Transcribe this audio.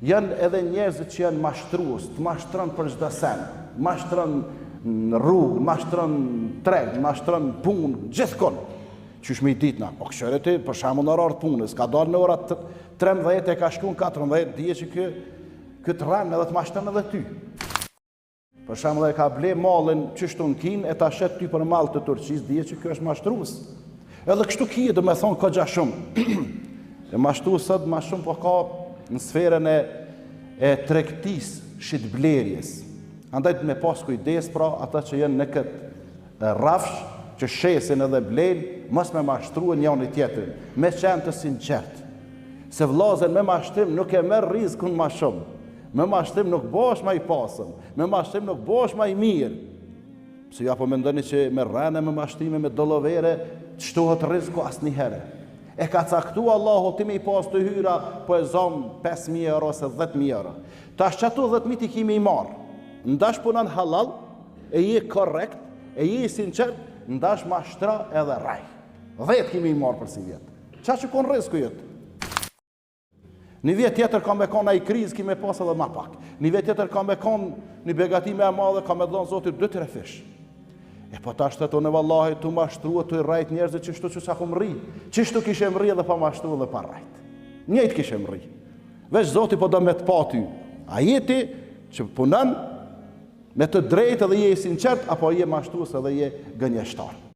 Janë edhe njerëzit që janë mashtrues, të mashtron për çdo sen, mashtron në rrugë, mashtron treg, mashtron punë, gjithkon. Qysh me i ditë na, po këshore ti, për shembull në orar të punës, ka dalë në orat 13 e ka shku në 14, dije që këtë rran edhe të mashtron edhe ty. Për shembull e ka ble mallin qështu në Kinë, e ta shet ty për mall të Turqisë, dije që kjo është mashtrues. Edhe kështu kije, do me thonë ka gja shumë. E mashtrues sot ma shumë po ka në sferën e tregtisë, shitblerjes. Andaj me pas kujdes pra ata që janë në këtë rrafsh, që shesin edhe blen, mos me mashtruen njëri tjetrin, me qenë të sinqert. Se vllazën me mashtrim nuk e merr rrezikun më shumë. Me mashtrim nuk bosh më i pasëm, me mashtrim nuk bosh më i mirë. Pse ja po mendoni që me rënë, me mashtrime, me dollovere, çtohet rreziku asnjëherë. E ka caktuar Allahu ti me i pas të hyra, po e zon 5.000 euro ose 10.000 euro. Tash çato 10.000 ti kimi i marr. Ndash punon halal, e je korrekt, e je i sinqert, ndash mashtra edhe raj. 10 kimi i marr për si vjet. Qa që kon rreziku jetë? Një vjet tjetër ka me kon ai krizë ki me pas edhe ma pak. Një vjet tjetër ka me kon një begati me e madhe, ka me dhënë Zoti 2-3 fish. E po tash të tonë vallahi tu mashtruat tu i rajt njerëzit çështu që sa kum rri. Çështu kishe mri edhe pa mashtru edhe pa rajt. Njëjtë kishe mri. Veç Zoti po do me të pa ty. A jeti që punon me të drejtë edhe je i sinqert apo je mashtrues edhe je gënjeshtar.